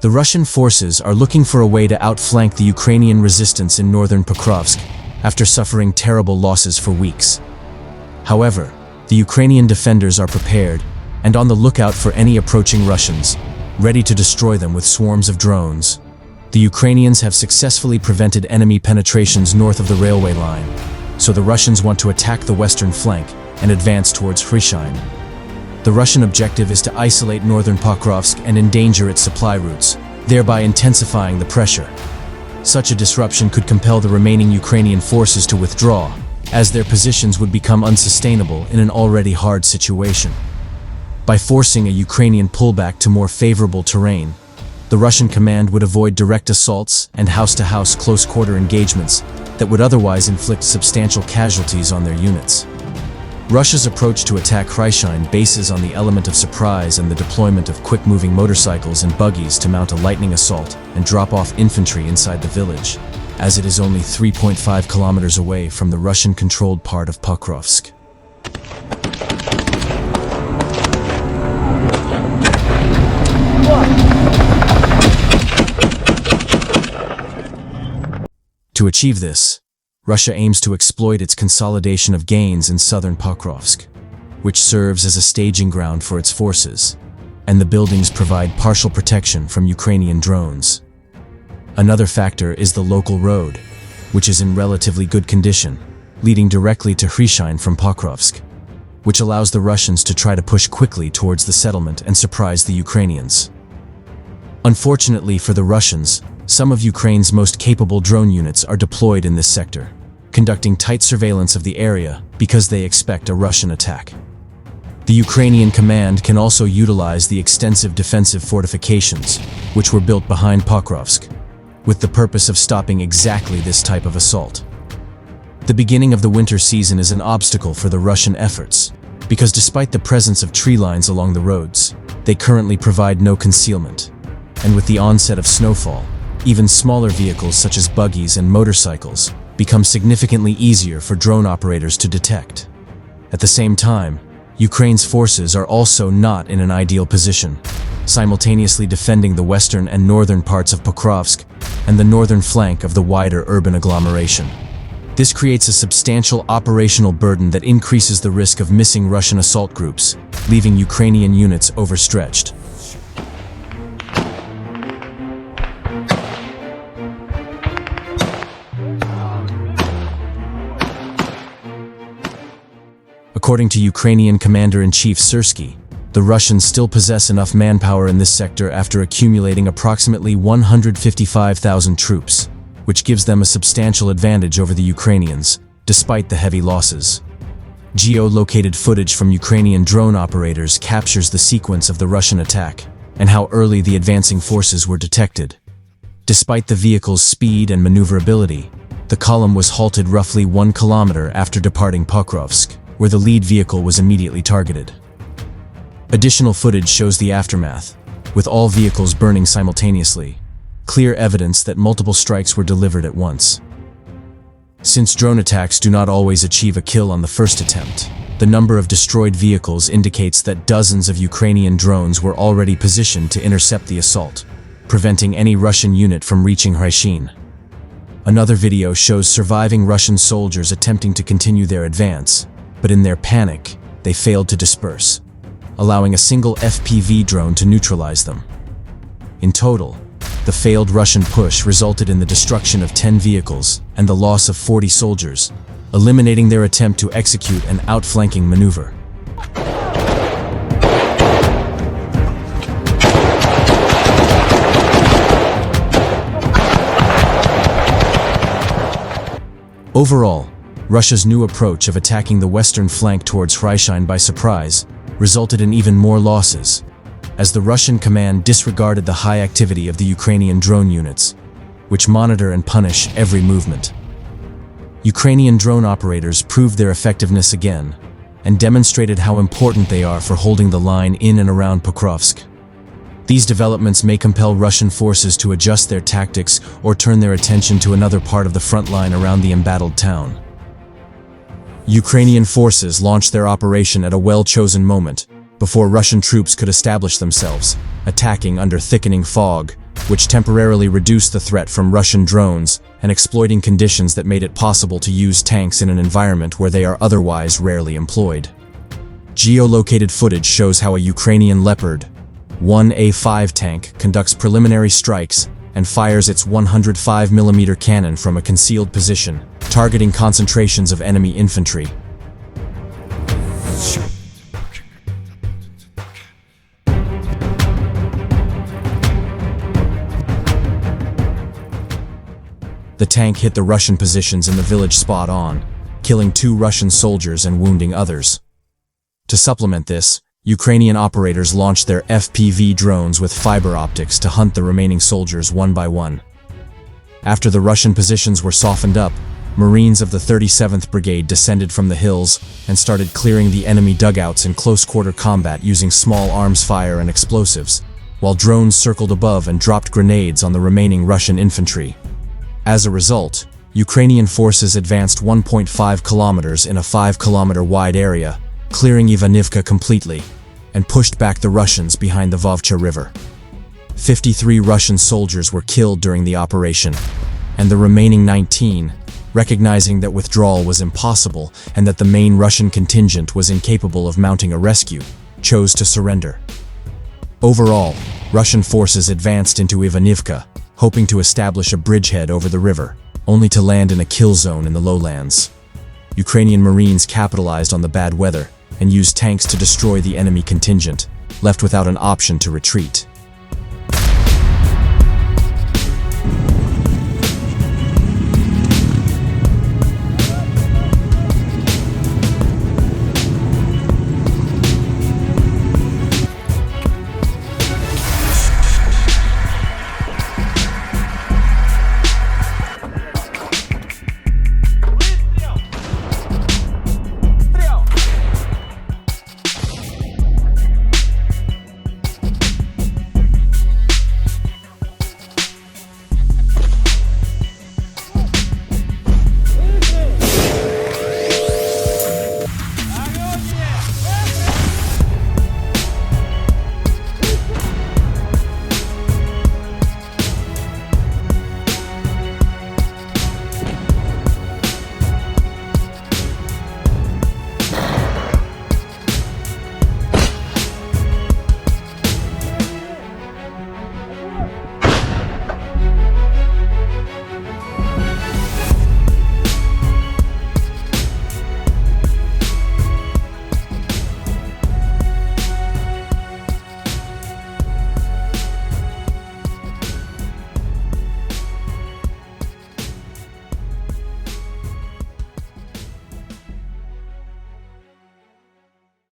The Russian forces are looking for a way to outflank the Ukrainian resistance in northern Pokrovsk after suffering terrible losses for weeks. However, the Ukrainian defenders are prepared and on the lookout for any approaching Russians, ready to destroy them with swarms of drones. The Ukrainians have successfully prevented enemy penetrations north of the railway line, so the Russians want to attack the western flank and advance towards Hryshyne. The Russian objective is to isolate northern Pokrovsk and endanger its supply routes, thereby intensifying the pressure. Such a disruption could compel the remaining Ukrainian forces to withdraw, as their positions would become unsustainable in an already hard situation. By forcing a Ukrainian pullback to more favorable terrain, the Russian command would avoid direct assaults and house-to-house close-quarter engagements that would otherwise inflict substantial casualties on their units. Russia's approach to attack Hryshyne bases on the element of surprise and the deployment of quick-moving motorcycles and buggies to mount a lightning assault and drop off infantry inside the village, as it is only 3.5 kilometers away from the Russian-controlled part of Pokrovsk. To achieve this, Russia aims to exploit its consolidation of gains in southern Pokrovsk, which serves as a staging ground for its forces, and the buildings provide partial protection from Ukrainian drones. Another factor is the local road, which is in relatively good condition, leading directly to Hryshyne from Pokrovsk, which allows the Russians to try to push quickly towards the settlement and surprise the Ukrainians. Unfortunately for the Russians, some of Ukraine's most capable drone units are deployed in this sector, conducting tight surveillance of the area because they expect a Russian attack. The Ukrainian command can also utilize the extensive defensive fortifications, which were built behind Pokrovsk, with the purpose of stopping exactly this type of assault. The beginning of the winter season is an obstacle for the Russian efforts, because despite the presence of tree lines along the roads, they currently provide no concealment. And with the onset of snowfall, even smaller vehicles such as buggies and motorcycles become significantly easier for drone operators to detect. At the same time, Ukraine's forces are also not in an ideal position, simultaneously defending the western and northern parts of Pokrovsk and the northern flank of the wider urban agglomeration. This creates a substantial operational burden that increases the risk of missing Russian assault groups, leaving Ukrainian units overstretched. According to Ukrainian Commander-in-Chief Syrsky, the Russians still possess enough manpower in this sector after accumulating approximately 155,000 troops, which gives them a substantial advantage over the Ukrainians, despite the heavy losses. Geo-located footage from Ukrainian drone operators captures the sequence of the Russian attack and how early the advancing forces were detected. Despite the vehicle's speed and maneuverability, the column was halted roughly 1 kilometer after departing Pokrovsk, where the lead vehicle was immediately targeted. Additional footage shows the aftermath, with all vehicles burning simultaneously, clear evidence that multiple strikes were delivered at once. Since drone attacks do not always achieve a kill on the first attempt, the number of destroyed vehicles indicates that dozens of Ukrainian drones were already positioned to intercept the assault, preventing any Russian unit from reaching Hryshyne. Another video shows surviving Russian soldiers attempting to continue their advance, but in their panic, they failed to disperse, allowing a single FPV drone to neutralize them. In total, the failed Russian push resulted in the destruction of 10 vehicles and the loss of 40 soldiers, eliminating their attempt to execute an outflanking maneuver. Overall, Russia's new approach of attacking the western flank towards Hryshyne by surprise resulted in even more losses, as the Russian command disregarded the high activity of the Ukrainian drone units, which monitor and punish every movement. Ukrainian drone operators proved their effectiveness again and demonstrated how important they are for holding the line in and around Pokrovsk. These developments may compel Russian forces to adjust their tactics or turn their attention to another part of the front line around the embattled town. Ukrainian forces launched their operation at a well-chosen moment, before Russian troops could establish themselves, attacking under thickening fog, which temporarily reduced the threat from Russian drones and exploiting conditions that made it possible to use tanks in an environment where they are otherwise rarely employed. Geolocated footage shows how a Ukrainian Leopard 1A5 tank conducts preliminary strikes and fires its 105mm cannon from a concealed position, targeting concentrations of enemy infantry. The tank hit the Russian positions in the village spot on, killing 2 Russian soldiers and wounding others. To supplement this, Ukrainian operators launched their FPV drones with fiber optics to hunt the remaining soldiers one by one. After the Russian positions were softened up, Marines of the 37th Brigade descended from the hills and started clearing the enemy dugouts in close-quarter combat using small arms fire and explosives, while drones circled above and dropped grenades on the remaining Russian infantry. As a result, Ukrainian forces advanced 1.5 kilometers in a 5-kilometer wide area, clearing Ivanivka completely, and pushed back the Russians behind the Vovcha River. 53 Russian soldiers were killed during the operation, and the remaining 19, recognizing that withdrawal was impossible and that the main Russian contingent was incapable of mounting a rescue, chose to surrender. Overall, Russian forces advanced into Ivanivka, hoping to establish a bridgehead over the river, only to land in a kill zone in the lowlands. Ukrainian Marines capitalized on the bad weather and used tanks to destroy the enemy contingent, left without an option to retreat.